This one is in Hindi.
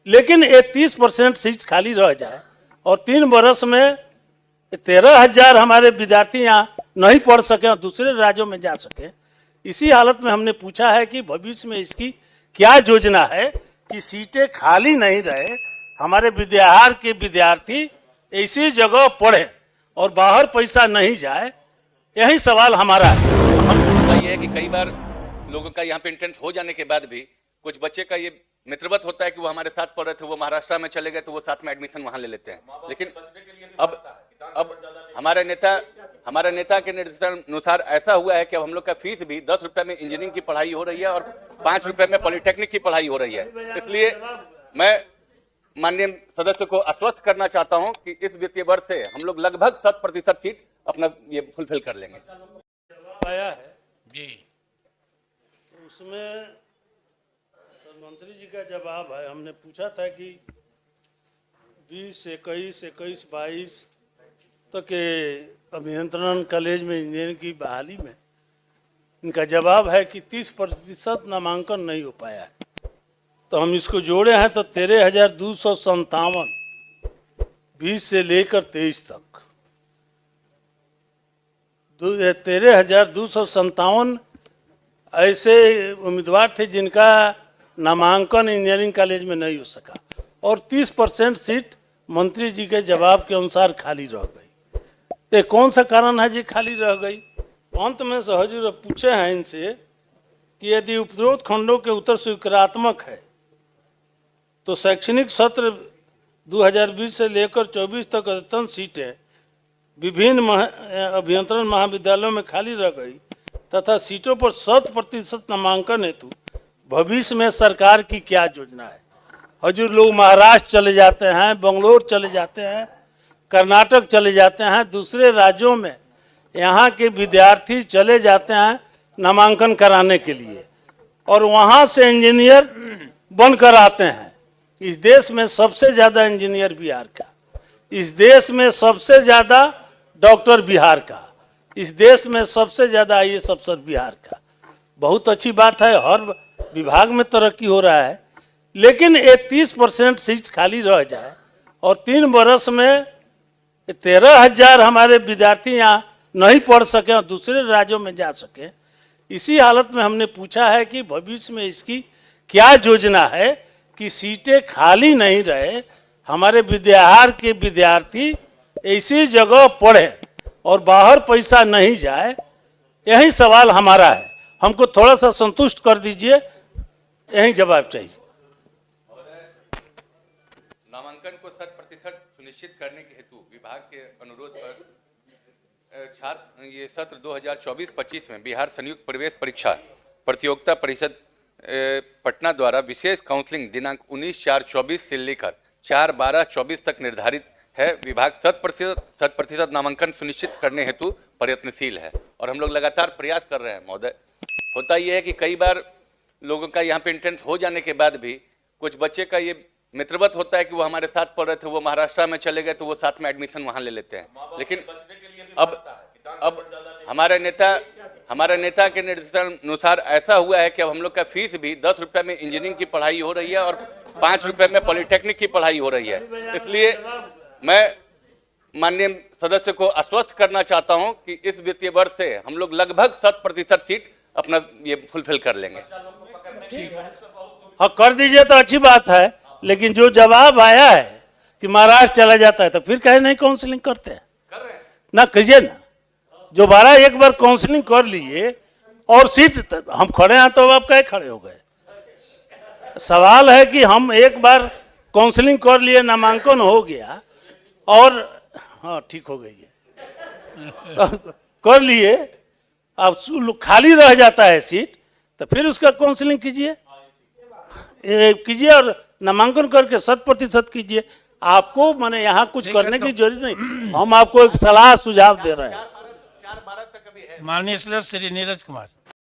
लेकिन ये 30% सीट खाली रह जाए और 3 वर्ष में 13,000 हमारे विद्यार्थी यहाँ नहीं पढ़ सके और दूसरे राज्यों में जा सके, इसी हालत में हमने पूछा है कि भविष्य में इसकी क्या योजना है कि सीटें खाली नहीं रहे, हमारे बिहार के विद्यार्थी ऐसी जगह पढ़े और बाहर पैसा नहीं जाए। यही सवाल हमारा है। ये है कि कई बार लोगों का यहाँ पे एंट्रेंस हो जाने के बाद भी कुछ बच्चे का ये मित्रवत होता है कि वो हमारे साथ पढ़ रहे थे, वो महाराष्ट्र में चले गए तो वो साथ में एडमिशन वहां ले लेते हैं। लेकिन अब हमारे नेता के निर्देशानुसार ऐसा हुआ है कि अब हम लोग का फीस भी 10 रुपए में इंजीनियरिंग की पढ़ाई हो रही है और 5 रुपए में पॉलिटेक्निक की पढ़ाई हो रही है। इसलिए मैं माननीय सदस्य को आश्वस्त करना चाहता हूं कि इस वित्तीय वर्ष से हम लोग लगभग 100% सीट अपना ये फुलफिल कर लेंगे। आया है जी, तो उसमें मंत्री जी का जवाब है। हमने पूछा था कि 20, 21, 22 तक के अभियंत्रण कॉलेज में इंजीनियरिंग की बहाली में इनका जवाब है कि 30% नामांकन नहीं हो पाया है। तो हम इसको जोड़े हैं तो 13,257 20 से लेकर 23 तक 13,257 ऐसे उम्मीदवार थे जिनका नामांकन इंजीनियरिंग कॉलेज में नहीं हो सका और 30% सीट मंत्री जी के जवाब के अनुसार खाली रह गई। ये कौन सा कारण है जी खाली रह गई? अंत में सहजूर पूछे हैं इनसे कि यदि उपरोक्त खंडों के उत्तर स्वीकारात्मक है तो शैक्षणिक सत्र 2020 से लेकर 24 तक अधिकतम सीटें विभिन्न अभियंत्रण महाविद्यालयों में खाली रह गई तथा सीटों पर 100% नामांकन हेतु भविष्य में सरकार की क्या योजना है? हजूर लोग महाराष्ट्र चले जाते हैं, बंगलोर चले जाते हैं, कर्नाटक चले जाते हैं, दूसरे राज्यों में यहाँ के विद्यार्थी चले जाते हैं नामांकन कराने के लिए और वहाँ से इंजीनियर बनकर आते हैं। इस देश में सबसे ज़्यादा इंजीनियर बिहार का, इस देश में सबसे ज़्यादा डॉक्टर बिहार का, इस देश में सबसे ज़्यादा IAS अफसर बिहार का। बहुत अच्छी बात है, हर विभाग में तरक्की हो रहा है, लेकिन ये 30% सीट खाली रह जाए और 3 वर्ष में 13,000 हमारे विद्यार्थी यहाँ नहीं पढ़ सके और दूसरे राज्यों में जा सके, इसी हालत में हमने पूछा है कि भविष्य में इसकी क्या योजना है कि सीटें खाली नहीं रहे, हमारे बिहार के विद्यार्थी ऐसी जगह पढ़े और बाहर पैसा नहीं जाए। यही सवाल हमारा है। हमको थोड़ा सा संतुष्ट कर दीजिए, यही जवाब चाहिए। नामांकन को 100% सुनिश्चित करने के हेतु विभाग के अनुरोध पर छात्र ये सत्र 2024-25 में बिहार संयुक्त प्रवेश परीक्षा प्रतियोगिता परिषद पटना द्वारा विशेष काउंसलिंग दिनांक 19/4/24 से लेकर 4/12/24 तक निर्धारित है। विभाग 100% नामांकन सुनिश्चित करने हेतु प्रयत्नशील है और हम लोग लगातार प्रयास कर रहे हैं महोदय। होता यह है कि कई बार लोगों का यहाँ पे एंट्रेंस हो जाने के बाद भी कुछ बच्चे का ये मित्रवत होता है कि वो हमारे साथ पढ़ रहे थे, वो महाराष्ट्र में चले गए तो वो साथ में एडमिशन वहां ले लेते हैं। लेकिन अब हमारे नेता के निर्देशानुसार ऐसा हुआ है कि अब हम लोग का फीस भी 10 रुपए में इंजीनियरिंग की पढ़ाई हो रही है और 5 रुपए में पॉलिटेक्निक की पढ़ाई हो रही है। इसलिए मैं माननीय सदस्य को आश्वस्त करना चाहता हूं कि इस वित्तीय वर्ष से हम लोग लगभग 100% सीट अपना ये फुलफिल कर लेंगे। हाँ, कर दीजिए तो अच्छी बात है, लेकिन जो जवाब आया है कि महाराष्ट्र चला जाता है तो फिर कहे नहीं काउंसलिंग करते हैं? कर रहे हैं ना, कीजिए ना। जो 12 एक बार काउंसलिंग कर लिए और सीट हम खड़े हैं तो आप कहे खड़े हो गए? सवाल है कि हम एक बार काउंसलिंग कर लिए, नामांकन हो गया और हाँ ठीक हो गई है कर लिए, अब खाली रह जाता है सीट तो फिर उसका काउंसलिंग कीजिए और नामांकन करके 100% कीजिए। आपको मैंने यहाँ कुछ करने की जरूरत नहीं, हम आपको एक सलाह सुझाव दे रहे हैं। माननीय सदस्य श्री नीरज कुमार।